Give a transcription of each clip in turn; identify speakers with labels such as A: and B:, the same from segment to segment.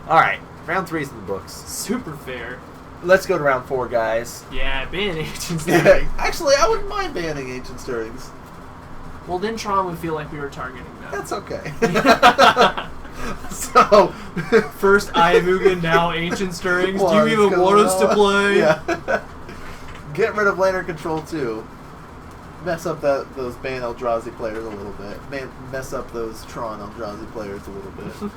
A: All right, round 3's in the books.
B: Super fair.
A: Let's go to round 4, guys.
B: Yeah, ban Ancient Stirring.
C: Actually, I wouldn't mind banning Ancient Stirrings.
B: Well, then Tron would feel like we were targeting them.
C: That's okay. So,
B: first Ayamuga, now Ancient Stirrings. Do you even want us to play?
C: Yeah. Get rid of Lantern Control too. Mess up those Ban Eldrazi players a little bit. Mess up those Tron Eldrazi players a little bit.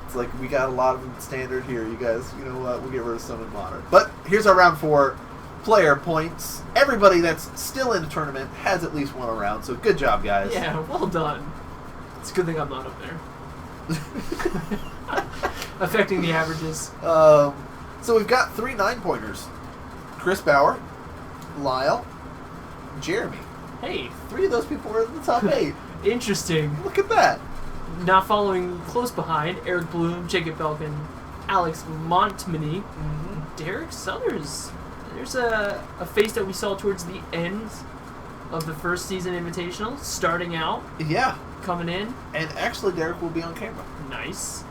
C: It's like, we got a lot of them standard here. You guys, you know what? We'll get rid of some in modern. But here's our round 4 player points. Everybody that's still in the tournament has at least 1 round. So good job, guys.
B: Yeah, well done. It's a good thing I'm not up there. Affecting the averages.
C: So we've got 3 9-pointers. Chris Bauer, Lyle, Jeremy.
B: Hey.
C: 3 of those people were in the top 8.
B: Interesting.
C: Look at that.
B: Not following close behind, Eric Bloom, Jacob Belkin, Alex Montmany, Derek Suthers. There's a face that we saw towards the end of the first season invitational, starting out.
C: Yeah.
B: Coming in.
C: And actually, Derek will be on camera.
B: Nice.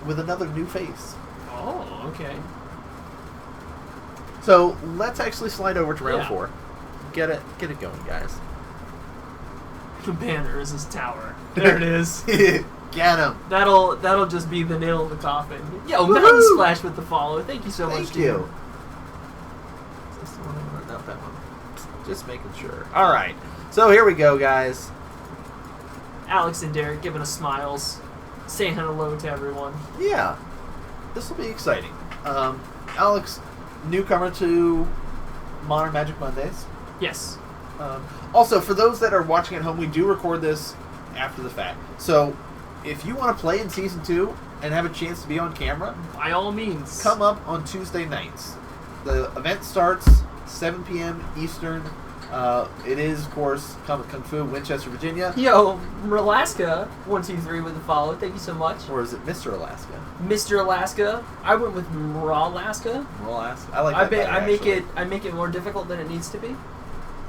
C: With another new face.
B: Oh, okay.
A: So let's actually slide over to round 4. Get it going, guys.
B: The banner is his tower. There it is.
C: Get him.
B: That'll just be the nail in the coffin. Yo,
C: Woo-hoo!
B: Mountain Splash with the follow. Thank you so much,
C: Thank you.
A: Is this the one? Not that one. Just making sure. All right. So here we go, guys.
B: Alex and Derek giving us smiles, saying hello to everyone.
C: Yeah. This will be exciting. Alex, newcomer to Modern Magic Mondays.
B: Yes.
C: Also, for those that are watching at home, we do record this after the fact. So, if you want to play in Season 2 and have a chance to be on camera,
B: by all means,
C: come up on Tuesday nights. The event starts 7 p.m. Eastern. It is, of course, Kung Fu, Winchester, Virginia.
B: Yo, Alaska123 with the follow. Thank you so much.
C: Or is it Mr. Alaska?
B: Mr. Alaska. I went with Alaska.
C: Alaska. I like that better,
B: I make it more difficult than it needs to be.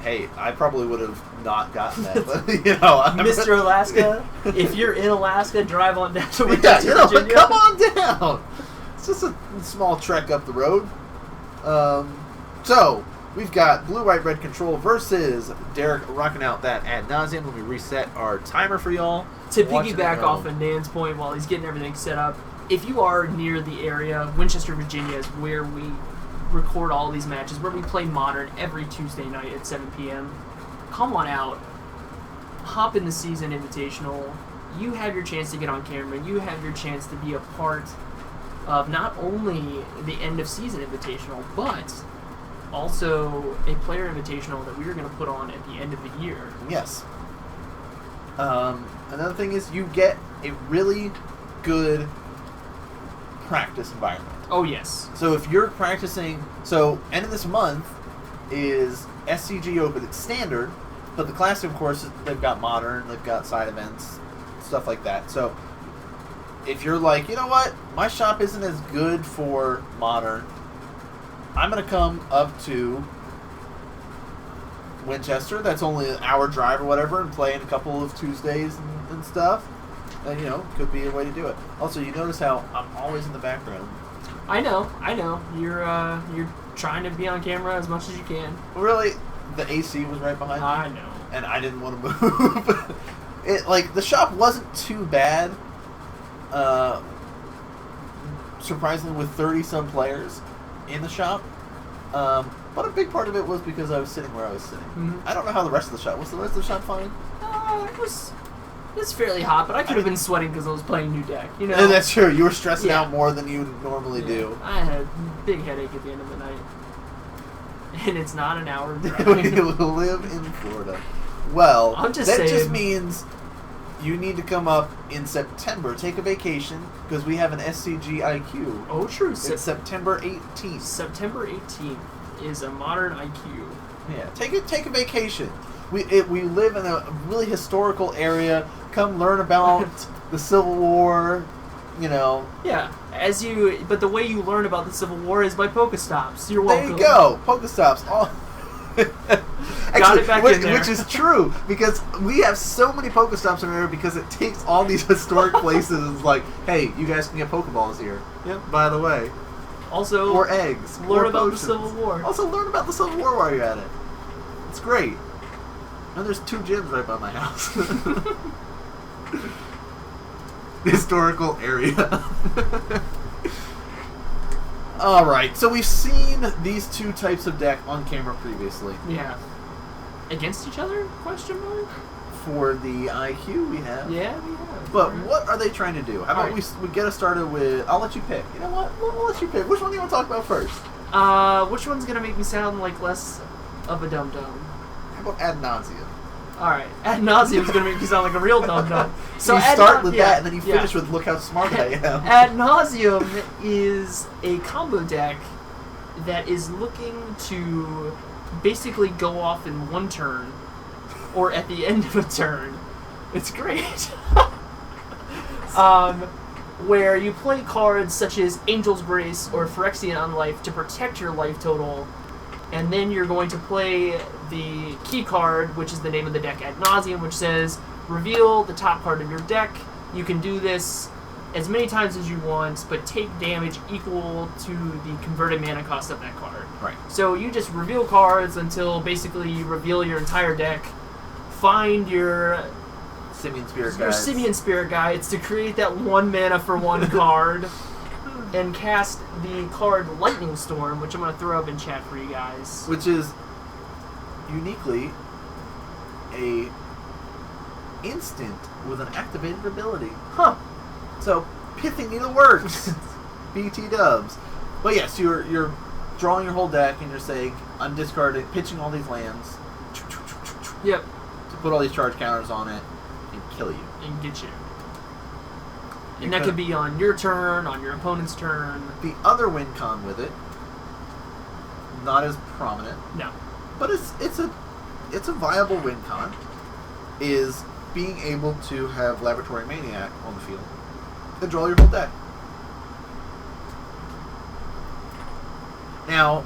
C: Hey, I probably would have not gotten that, but you know,
B: Mr. Alaska. If you're in Alaska, drive on down to Winchester, Virginia.
C: Come on down. It's just a small trek up the road. So we've got Blue, White, Red Control versus Derek rocking out that ad nauseam. Let me reset our timer for y'all.
B: To piggyback off of Nan's point while he's getting everything set up, if you are near the area, Winchester, Virginia is where we record all these matches, where we play Modern every Tuesday night at 7 p.m. Come on out. Hop in the season invitational. You have your chance to get on camera. You have your chance to be a part of not only the end of season invitational, but also a player invitational that we are going to put on at the end of the year.
C: Yes. Another thing is you get a really good practice environment.
B: Oh, yes.
C: So if you're practicing, end of this month is SCG Open. It's standard, but the Classic, of course, they've got Modern, they've got side events, stuff like that. So if you're like, you know what, my shop isn't as good for Modern, I'm going to come up to Winchester, that's only an hour drive or whatever, and play in a couple of Tuesdays and stuff. And, you know, could be a way to do it. Also, you notice how I'm always in the background.
B: I know. You're trying to be on camera as much as you can.
C: Really, the AC was right behind me.
B: I know.
C: And I didn't want to move. The shop wasn't too bad. Surprisingly, with 30-some players in the shop. But a big part of it was because I was sitting where I was sitting. Mm-hmm. I don't know how the rest of the shop was. The rest of the shop fine?
B: It's fairly hot, but I could have been sweating because I was playing New Deck. You know.
C: And that's true. You were stressing out more than you normally do.
B: I had a big headache at the end of the night, and it's not an hour drive.
C: We live in Florida. Well,
B: I'm just
C: that
B: saying.
C: just means you need to come up in September. Take a vacation because we have an SCG IQ.
B: Oh, true.
C: It's September 18th.
B: September 18th is a Modern IQ.
C: Yeah, take a vacation. We live in a really historical area. Come learn about the Civil War, you know.
B: Yeah, but the way you learn about the Civil War is by Pokestops. You're welcome.
C: There you go, Pokestops.
B: got it back in there.
C: Which is true, because we have so many Pokestops in here because it takes all these historic places and it's like, hey, you guys can get Pokeballs here. Yep, by the way.
B: Also,
C: or eggs.
B: Learn
C: or
B: about
C: potions.
B: the Civil War.
C: Also, learn about the Civil War while you're at it. It's great. And there's 2 gyms right by my house. Historical area. Alright, so we've seen these 2 types of deck on camera previously.
B: Yeah. Against each other? Question mark?
C: For the IQ we have.
B: Yeah, we have.
C: But what are they trying to do? How about we get us started with... I'll let you pick. You know what? We'll let you pick. Which one do you want to talk about first?
B: Which one's going to make me sound like less of a dum-dum?
C: How about Ad Nauseam?
B: Alright, Ad Nauseam is going to make me sound like a real dum-dum.
C: So you start with that, and then you finish with look how smart I am.
B: Ad Nauseam is a combo deck that is looking to basically go off in one turn, or at the end of a turn. It's great. Where you play cards such as Angel's Grace or Phyrexian Unlife to protect your life total, and then you're going to play the key card, which is the name of the deck Ad Nauseam, which says, reveal the top card of your deck. You can do this as many times as you want, but take damage equal to the converted mana cost of that card.
C: Right.
B: So you just reveal cards until basically you reveal your entire deck. Find your
C: Simian Spirit
B: your
C: Guides.
B: Simian Spirit Guides to create that 1 mana for 1 card, and cast the card Lightning Storm, which I'm going to throw up in chat for you guys.
C: Which is uniquely a instant with an activated ability.
B: Huh.
C: So, Pithing Needle works. BT dubs. But yes, you're drawing your whole deck and you're saying, I'm discarding, pitching all these lands.
B: Yep.
C: To put all these charge counters on it and kill you.
B: And get you. And that could be on your turn, on your opponent's turn.
C: The other win con with it, not as prominent,
B: No.
C: but it's a viable win con, is being able to have Laboratory Maniac on the field and draw your whole deck. Now,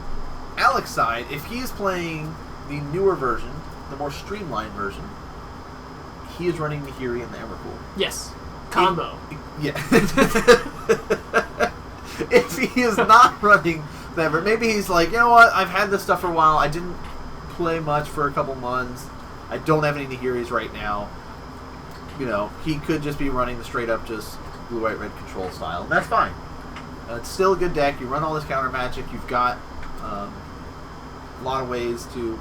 C: Alex's side, if he is playing the newer version, the more streamlined version, he is running Nahiri and the Emrakul.
B: Yes. Combo.
C: Yeah. If he is not running that, maybe he's like, you know what, I've had this stuff for a while, I didn't play much for a couple months, I don't have any Nahiris right now. You know, he could just be running the straight up just blue, white, red control style. And that's fine. It's still a good deck. You run all this counter magic. You've got a lot of ways to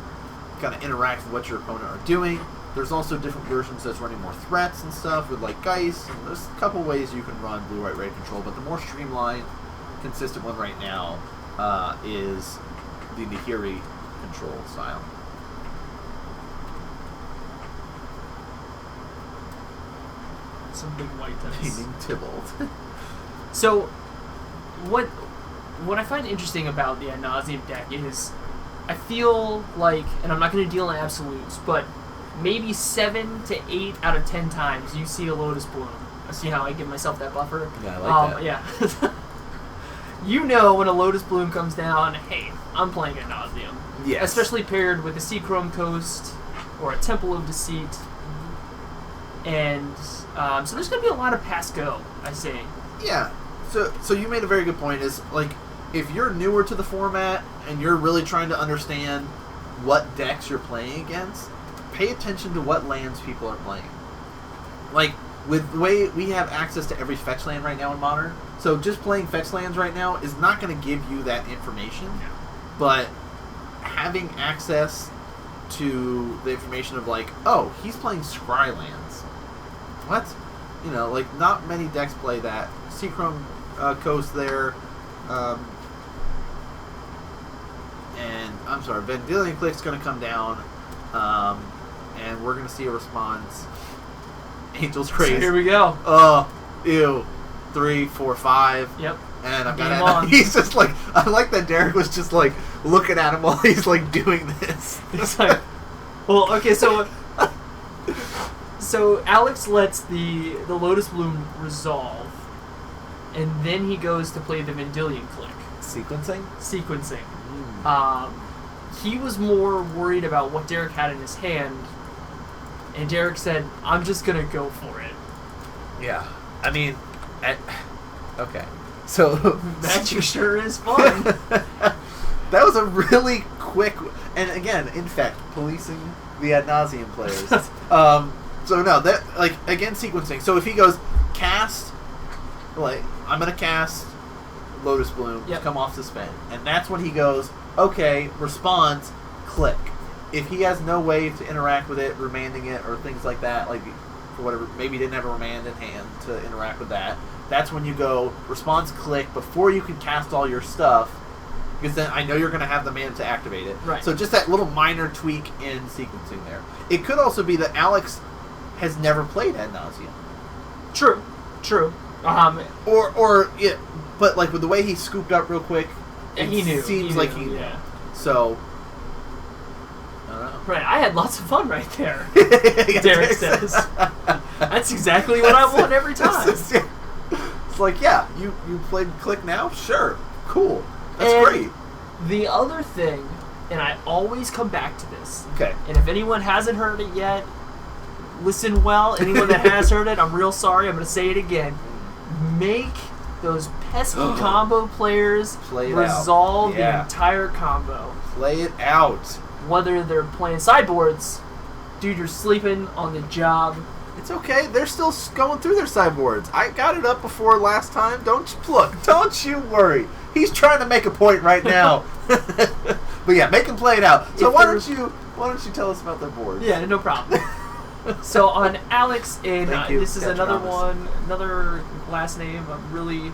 C: kind of interact with what your opponent are doing. There's also different versions that's running more threats and stuff with like Geist. And there's a couple ways you can run blue, white, red control. But the more streamlined, consistent one right now is the Nahiri control style.
B: Some big white dice.
C: Painting Tybalt.
B: So, what I find interesting about the Ad Nauseam deck is, I feel like, and I'm not going to deal in absolutes, but maybe 7 to 8 out of 10 times you see a Lotus Bloom. See how I give myself that buffer?
C: Yeah, I like that.
B: Yeah. You know when a Lotus Bloom comes down, hey, I'm playing Ad Nauseam.
C: Yes.
B: Especially paired with a Seachrome Coast or a Temple of Deceit. And so there's going to be a lot of pass go, I say.
C: Yeah. So you made a very good point. Is like, if you're newer to the format and you're really trying to understand what decks you're playing against, pay attention to what lands people are playing. Like, with the way we have access to every fetch land right now in Modern, so just playing fetch lands right now is not going to give you that information.
B: Yeah.
C: But having access to the information of like, oh, he's playing Scry lands. What? You know, like, not many decks play that. Seachrome Coast there. And, I'm sorry, Vendilion Click's going to come down. And we're going to see a response. Angel's Grace.
B: So here we go.
C: Ew. 3, 4, 5.
B: Yep.
C: And I've
B: Game
C: got
B: on.
C: He's just like, I like that Derek was just like looking at him while he's like doing this.
B: It's like, well, okay, so Alex lets the Lotus Bloom resolve, and then he goes to play the Vendilion Click.
C: Sequencing?
B: Sequencing. he was more worried about what Derek had in his hand, and Derek said, "I'm just gonna go for it."
A: Yeah. I mean, okay. So
B: Magic sure is fun.
A: that was a really quick, and again, in fact, policing the ad nauseam players. So no, that like again sequencing. So if he goes cast, like I'm gonna cast Lotus Bloom,
B: Yep.
A: come off suspend, and that's when he goes, okay, responds, click. If he has no way to interact with it, remanding it, or things like that, like for whatever, maybe he didn't have a remand in hand to interact with that. That's when you go response click before you can cast all your stuff, because then I know you're going to have the mana to activate it.
B: Right.
A: So just that little minor tweak in sequencing there. It could also be that Alex has never played ad nauseam.
B: True.
A: Or yeah, but like with the way he scooped up real quick, it
B: he knew.
A: seems
B: he
A: like
B: knew,
A: he knew.
B: yeah.
A: So I don't know.
B: Right, I had lots of fun right there.
A: Yeah,
B: Derek says. That's exactly what I want every time.
A: It's like, yeah, you played Click now? Sure. Cool. That's
B: And
A: great.
B: The other thing, and I always come back to this,
A: Okay.
B: and if anyone hasn't heard it yet, listen well. Anyone that has heard it, I'm real sorry. I'm going to say it again. Make those pesky combo players
A: Play it
B: resolve
A: out. Yeah.
B: the entire combo.
A: Play it out.
B: Whether they're playing sideboards, dude, you're sleeping on the job.
A: It's okay. They're still going through their sideboards. I got it up before last time. Don't you worry. He's trying to make a point right now. But yeah, make him play it out. So why don't you tell us about their boards?
B: Yeah, no problem. So on Alex, and
A: Thank you.
B: this is
A: Got
B: another
A: Thomas.
B: one, another last name I'm really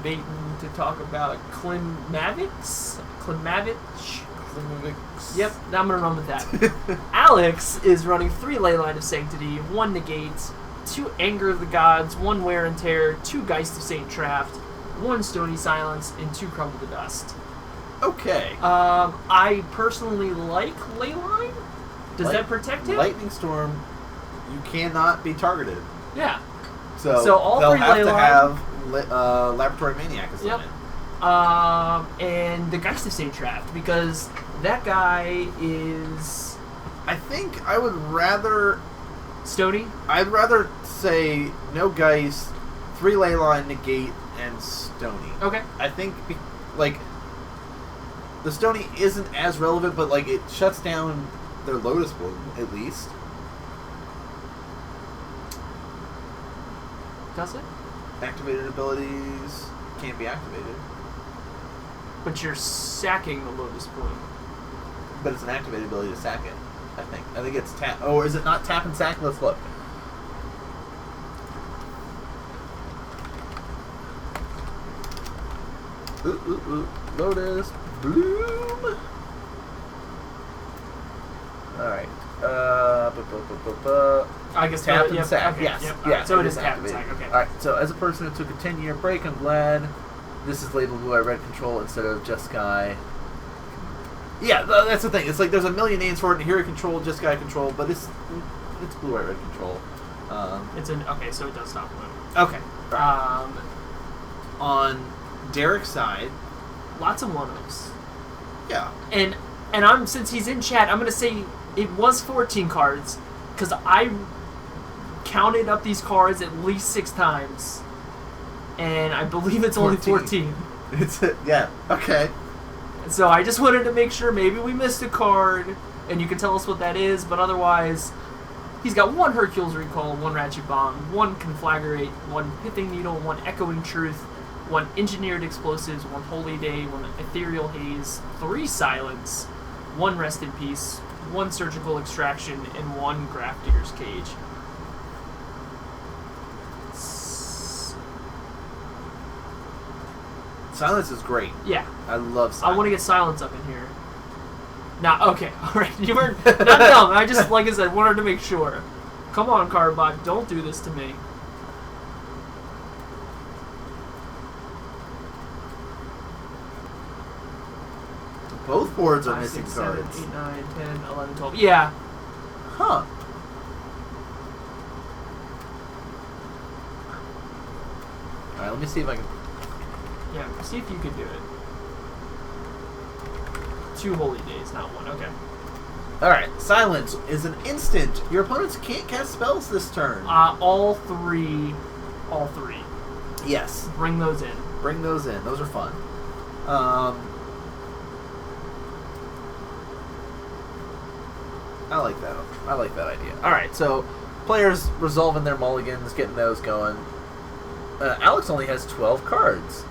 B: baiting to talk about. Klimavich? Yep, I'm going to run with that. Alex is running 3 Leyline of Sanctity, 1 Negate, 2 Anger of the Gods, 1 Wear and Tear, 2 Geist of Saint Traft, 1 Stony Silence, and 2 Crumble to Dust.
A: Okay.
B: I personally like Leyline. Does that protect him?
A: Lightning Storm, you cannot be targeted.
B: Yeah.
A: So
B: all
A: they'll
B: 3
A: have to
B: Leyline.
A: have Laboratory Maniac as
B: Yep. And the Geist of Saint Traft, because that guy is
A: I think I would rather
B: Stony.
A: I'd rather say no Geist, 3 Leyline, Negate, and Stony.
B: Okay.
A: I think like the Stony isn't as relevant, but like it shuts down their Lotus Bloom at least.
B: Does it?
A: Activated abilities can't be activated,
B: But you're sacking the Lotus Bloom.
A: but it's an activated ability to sack it. I think it's tap. Oh, is it not tap and sack? Let's look. Ooh. Lotus Bloom. Alright.
B: I guess
A: Tap and
B: yep,
A: sack.
B: Okay,
A: Yes.
B: Yep.
A: Yeah,
B: Right, so it is
A: is
B: tap and
A: activated.
B: sack. Okay.
A: Alright, so as a person who took a 10-year break, I'm glad this is labeled blue-eye red control instead of just sky. Yeah, that's the thing. It's like there's a million names for it, and Hero control, just sky control, but it's blue-eye red control.
B: Okay, so it does stop blue.
A: Okay. On Derek's side,
B: Lots of one-ups.
A: yeah.
B: And I'm since he's in chat, I'm gonna say it was 14 cards because I counted up these cards at least 6 times, and I believe it's only 14.
A: It's yeah. Okay.
B: So I just wanted to make sure maybe we missed a card, and you can tell us what that is. But otherwise, he's got 1 Hercules Recall, 1 Ratchet Bomb, 1 Conflagrate, 1 Pithing Needle, 1 Echoing Truth, 1 Engineered Explosives, 1 Holy Day, 1 Ethereal Haze, 3 Silence, 1 Rest in Peace, 1 Surgical Extraction, and 1 Graft Digger's Cage.
A: Silence is great.
B: Yeah,
A: I love silence.
B: I want to get Silence up in here. Nah, okay, alright, you were not dumb. I just, like I said, wanted to make sure. Come on, Cardbot, don't do this to me.
A: Both boards are
B: 5,
A: missing
B: 6, 7,
A: cards.
B: 8, 9, 10, 11, 12. Yeah.
A: Huh. Alright, let me see if I can...
B: Yeah, see if you can do it. 2 holy days, not 1. Okay.
C: Alright, silence is an instant. Your opponents can't cast spells this turn.
B: All three.
C: Yes.
B: Bring those in.
C: Bring those in. Those are fun. I like that. I like that idea. Alright, so players resolving their mulligans, getting those going. Alex only has 12 cards.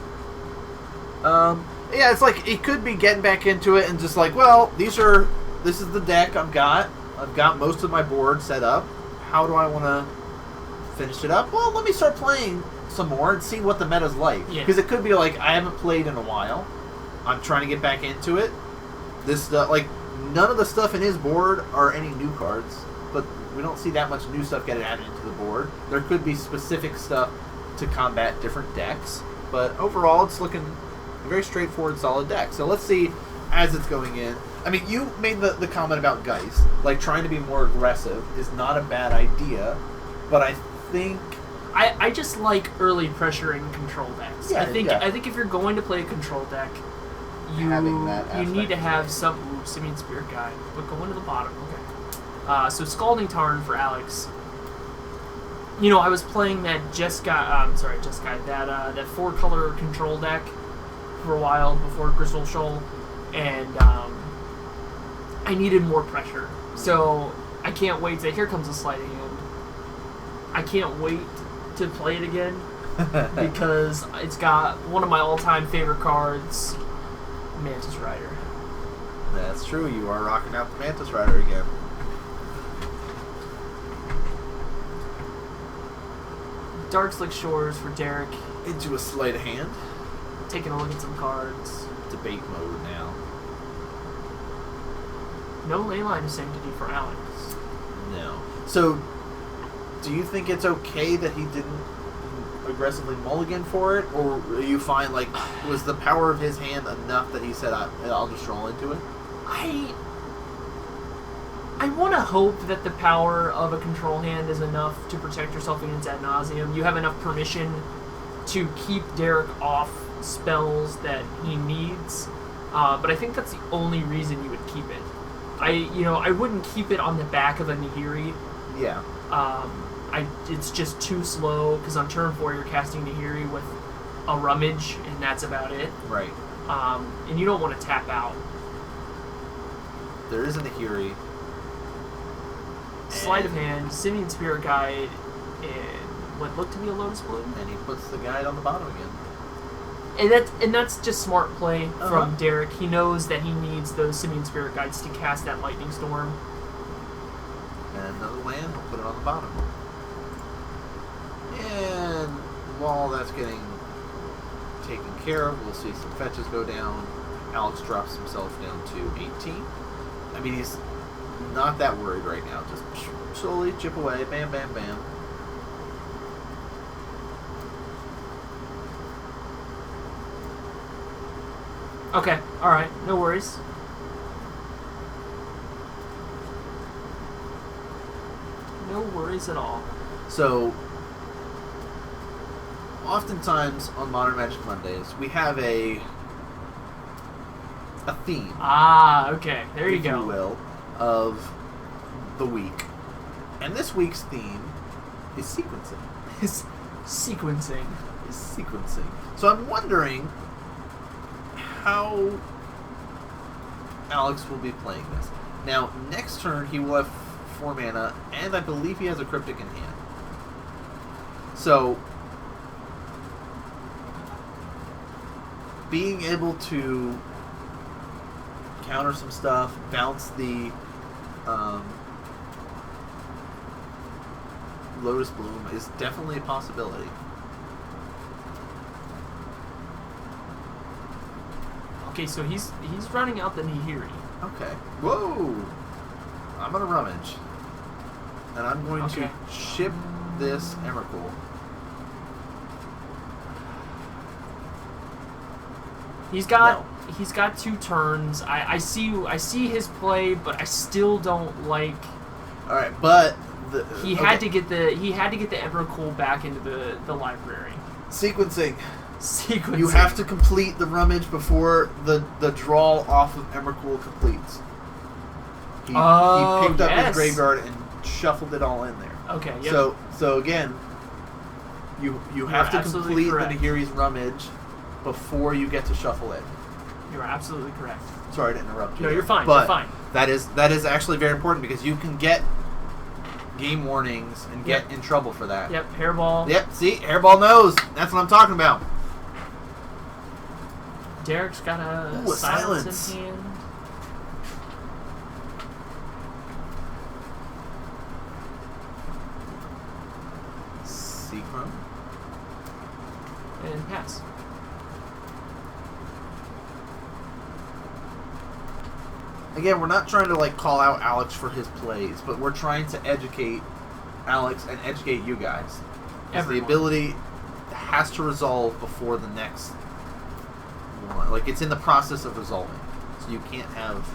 C: Yeah, it's like he could be getting back into it and just like, well, this is the deck I've got. I've got most of my board set up. How do I want to finish it up? Well, let me start playing some more and see what the meta's like. Because it could be like, I haven't played in a while. I'm trying to get back into it. This stuff, like, none of the stuff in his board are any new cards, but we don't see that much new stuff getting added into the board. There could be specific stuff to combat different decks, but overall it's looking a very straightforward, solid deck. So let's see as it's going in. I mean, you made the comment about Geist. Like, trying to be more aggressive is not a bad idea, but I think...
B: I just like early pressuring control decks.
C: Yeah,
B: I think if you're going to play a control deck, you need to have some... Ooh, Simian Spirit Guide. But go into the bottom. Okay. So Scalding Tarn for Alex. You know, I was playing that that 4-color control deck for a while before Crystal Shoal, and I needed more pressure. So I can't wait to... Here comes a Sleight of Hand. I can't wait to play it again because it's got one of my all-time favorite cards, Mantis Rider.
C: That's true. You are rocking out the Mantis Rider again.
B: Dark Slick Shores for Derek.
C: Into a Sleight of Hand.
B: Taking a look at some cards.
C: Debate mode now.
B: No Leyline of Sanctity for Alex.
C: No. So, do you think it's okay that he didn't aggressively mulligan for it? Or you find, like, was the power of his hand enough that he said, I'll just roll into it?
B: I want to hope that the power of a control hand is enough to protect yourself against Ad Nauseam. You have enough permission to keep Derek off spells that he needs. But I think that's the only reason you would keep it. I wouldn't keep it on the back of a Nahiri.
C: Yeah.
B: It's just too slow, because on turn 4 you're casting Nahiri with a Rummage, and that's about it.
C: Right.
B: And you don't want to tap out.
C: There is a Nahiri.
B: Sleight of Hand, Simian Spirit Guide, and what looked to be a Lotus Bloom.
C: And he puts the guide on the bottom again.
B: And that's just smart play from Derek. He knows that he needs those Simian Spirit Guides to cast that Lightning Storm.
C: And another land, we'll put it on the bottom. And while that's getting taken care of, we'll see some fetches go down. Alex drops himself down to 18. I mean, he's not that worried right now. Just slowly chip away. Bam, bam, bam.
B: Okay, alright, no worries. No worries at all.
C: So, oftentimes on Modern Magic Mondays, we have a theme.
B: Ah, okay, there you go.
C: If you will, of the week. And this week's theme is sequencing.
B: It's sequencing.
C: So I'm wondering how Alex will be playing this. Now, next turn he will have 4 mana, and I believe he has a Cryptic in hand. So, being able to counter some stuff, bounce the Lotus Bloom is definitely a possibility.
B: Okay, so he's running out the Nahiri.
C: Okay. Whoa! I'm gonna rummage. And I'm going to chip this Emrakul.
B: He's got 2 turns. I see his play, but I still don't like.
C: All right, but
B: he had to get the Emrakul back into the library.
C: Sequencing.
B: Sequencing.
A: You have to complete the rummage before the draw off of Emrakul completes. He picked up his graveyard and shuffled it all in there.
B: Okay, yep.
A: So again, you have to complete
B: correct.
A: the Nahiri's rummage before you get to shuffle it.
B: You're absolutely correct.
A: Sorry to interrupt you.
B: No, you're fine.
A: But
B: you're fine.
A: that is actually very important because you can get game warnings and get in trouble for that.
B: Yep, hairball.
A: Yep, see? Hairball knows. That's what I'm talking about.
B: Derek's got a
A: silence
B: in hand.
A: Seachrome.
B: And pass.
A: Again, we're not trying to like call out Alex for his plays, but we're trying to educate Alex and educate you guys. The ability has to resolve before the next one. Like, it's in the process of resolving. So you can't have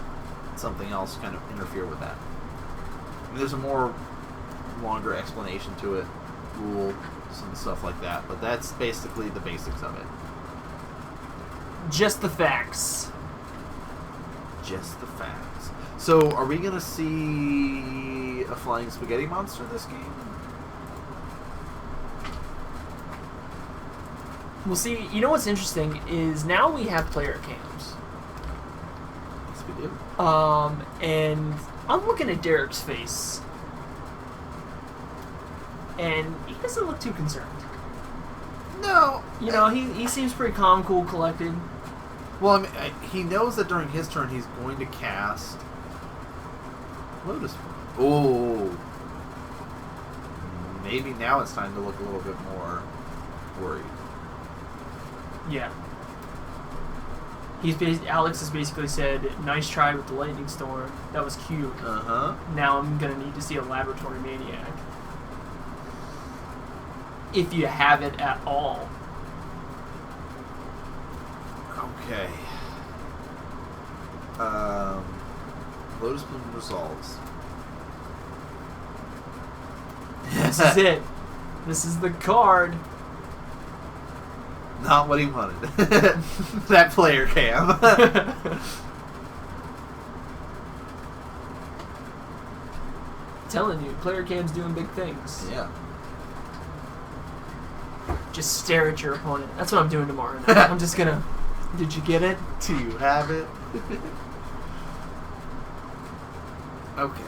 A: something else kind of interfere with that. I mean, there's a more longer explanation to it, rules and stuff like that, but that's basically the basics of it.
B: Just the facts.
A: Just the facts. So, are we going to see a flying spaghetti monster this game?
B: We'll see. You know what's interesting is now we have player cams.
A: Yes, we do.
B: And I'm looking at Derek's face, and he doesn't look too concerned.
A: No.
B: You know, he seems pretty calm, cool, collected.
A: Well, I mean, he knows that during his turn he's going to cast Lotus. Oh. Maybe now it's time to look a little bit more worried.
B: Yeah. Alex has basically said, "Nice try with the lightning storm. That was cute. Now I'm gonna need to see a laboratory maniac, if you have it at all."
A: Okay. Lotus Bloom resolves.
B: This is it. This is the card.
A: Not what he wanted. That player cam.
B: Telling you, player cam's doing big things.
A: Yeah.
B: Just stare at your opponent. That's what I'm doing tomorrow night. I'm just gonna... Did you get it?
A: Do you have it? Okay.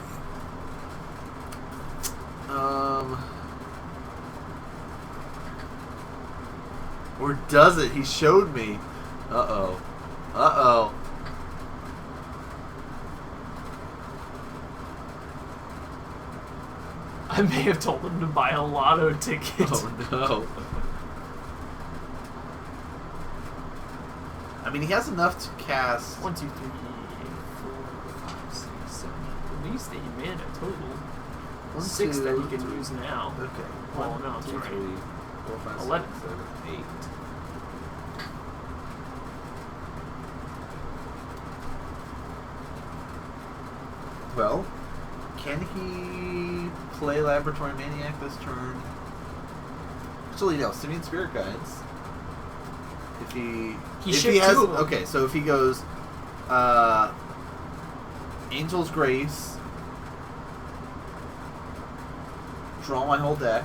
A: Or does it? He showed me. Uh-oh. Uh-oh.
B: I may have told him to buy a lotto ticket.
A: Oh, no. I mean, he has enough to cast...
B: 1, 2, 3, 4, 5, 6, 7, at least 8 mana total.
A: 1,
B: 6
A: 2,
B: that he can
A: 3.
B: use now.
A: Okay.
B: Well,
A: 1,
B: no, it's
A: 2,
B: right.
A: 3, 4, 5,
B: 11.
A: 6, 7, 8. Well, can he play Laboratory Maniac this turn? Actually, no. Simian Spirit Guides. If he has,
B: two of them.
A: okay, so if he goes Angel's Grace, draw my whole deck,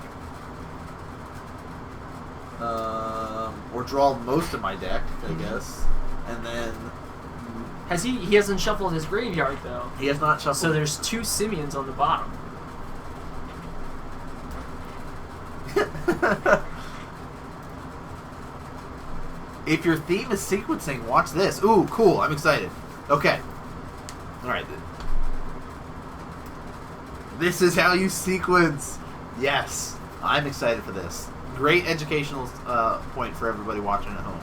A: or draw most of my deck, I guess, and then
B: He hasn't shuffled his graveyard though.
A: he has not shuffled.
B: So there's 2 Simians on the bottom.
A: If your theme is sequencing, watch this. Ooh, cool. I'm excited. Okay. Alright. This is how you sequence. Yes. I'm excited for this. Great educational point for everybody watching at home.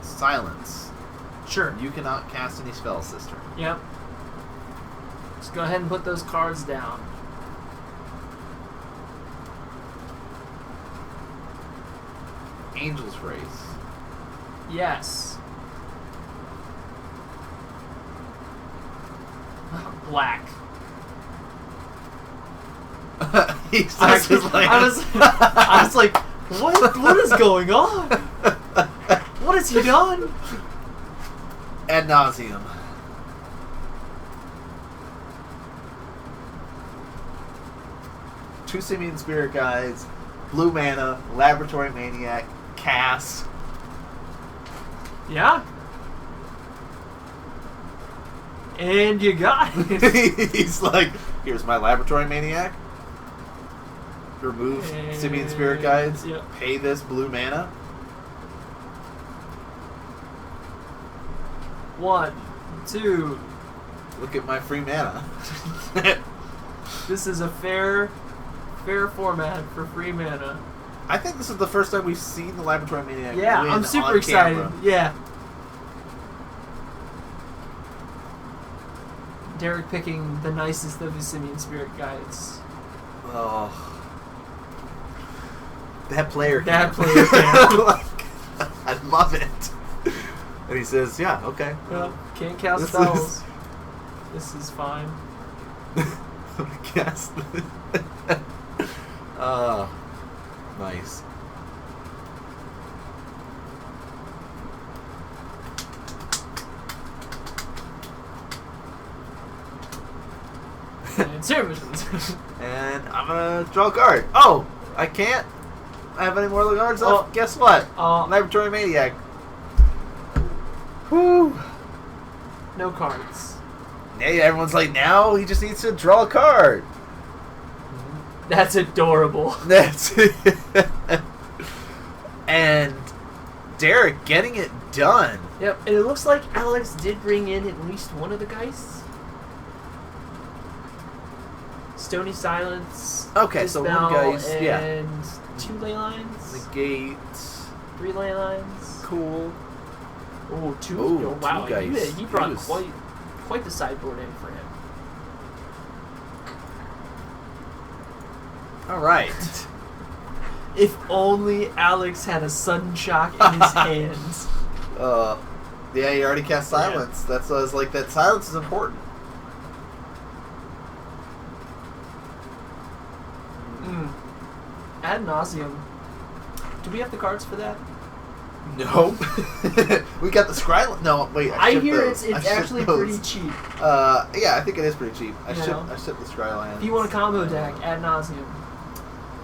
A: Silence.
B: Sure.
A: You cannot cast any spells this turn.
B: Yep. Just go ahead and put those cards down.
A: Angel's Grace.
B: Yes. Black.
A: He starts his lance.
B: I was like, what is going on? What has he done?
A: Ad nauseam. Two Simian Spirit Guides, Blue Mana, Laboratory Maniac, Cast.
B: Yeah. And you got it.
A: He's like, here's my Laboratory Maniac. Remove Simian Spirit Guides.
B: Yep.
A: Pay this blue mana.
B: 1, 2.
A: Look at my free mana.
B: This is a fair format for free mana.
A: I think this is the first time we've seen the Laboratory Maniac.
B: Yeah,
A: win
B: I'm super
A: on
B: excited.
A: camera.
B: Yeah. Derek picking the nicest of his Simian Spirit Guides.
A: Oh. That player
B: That
A: cam.
B: player cam.
A: Like, I love it. And he says, yeah, okay.
B: Well, can't cast
A: This
B: spells. This is fine.
A: I guess. Nice.
B: And services.
A: And I'm gonna draw a card. Oh, I can't have any more cards up.
B: Oh.
A: Guess what?
B: Oh.
A: Laboratory Maniac. Whew.
B: No cards.
A: Hey, everyone's like, now he just needs to draw a card.
B: That's adorable.
A: That's it. And Derek getting it done.
B: Yep, and it looks like Alex did bring in at least one of the guys. Stony Silence.
A: Okay, so one
B: Dispel,
A: guy's, yeah.
B: and 2 ley lines.
A: Negate.
B: 3 ley lines.
A: Cool.
B: Oh, 2.
A: Ooh,
B: Oh, wow,
A: 2 guys.
B: he brought
A: He was-
B: quite the sideboard in for him.
A: All right.
B: If only Alex had a sudden shock in his hands.
A: Yeah, you already cast Silence. That's why I was like, that silence is important.
B: Ad nauseam. Do we have the cards for that?
A: No. We got the Scryline. No, wait.
B: I
A: shipped
B: hear
A: those. I
B: it's
A: shipped
B: actually
A: those.
B: pretty cheap.
A: Yeah, I think it is pretty cheap. I
B: You
A: shipped
B: know?
A: the Scryline.
B: If you want a combo deck, ad nauseam.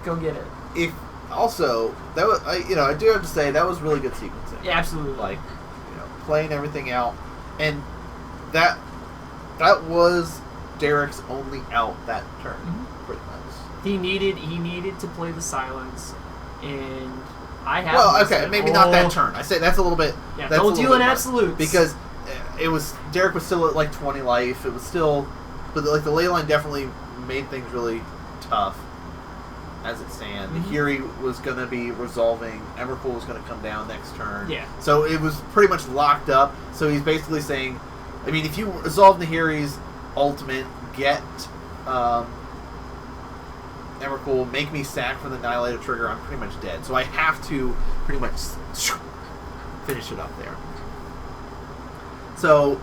B: Go get it.
A: If also that was, I do have to say that was really good sequencing.
B: Yeah, absolutely.
A: Like, playing everything out, and that was Derek's only out that turn, pretty much.
B: He needed to play the silence, and I have.
A: Well, okay, maybe not that turn. I say that's a little bit.
B: Yeah,
A: that's
B: don't
A: a little
B: deal
A: bit
B: in
A: much.
B: absolutes
A: because it was Derek was still at like 20 life. It was still, but like the ley line definitely made things really tough. As it stands,
B: Mm-hmm.
A: Hiri was going to be resolving. Emrakul was going to come down next turn.
B: Yeah.
A: So it was pretty much locked up. So he's basically saying, I mean, if you resolve Nahiri's ultimate, get Emrakul, make me sack for the Annihilator trigger, I'm pretty much dead. So I have to pretty much finish it up there. So,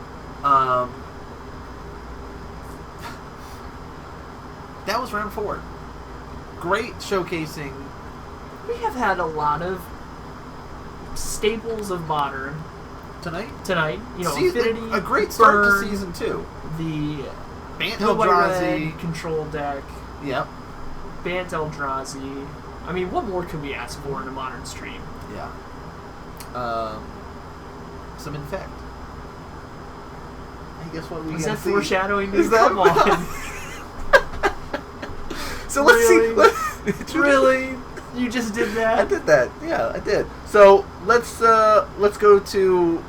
A: that was round 4. Great showcasing.
B: We have had a lot of staples of Modern
A: Tonight?
B: Affinity,
A: a great start
B: Burn,
A: to Season 2.
B: The
A: Bant
B: Blue White
A: Eldrazi.
B: Red control deck,
A: Yep.
B: Bant Eldrazi. I mean, what more could we ask for in a Modern stream?
A: Yeah. Some Infect. Hey, guess what we
B: Is
A: gotta
B: that
A: see?
B: foreshadowing?
A: Is that
B: Come on.
A: So let's
B: Really?
A: see.
B: Really? You just did that?
A: I did that. Yeah, I did. So let's go to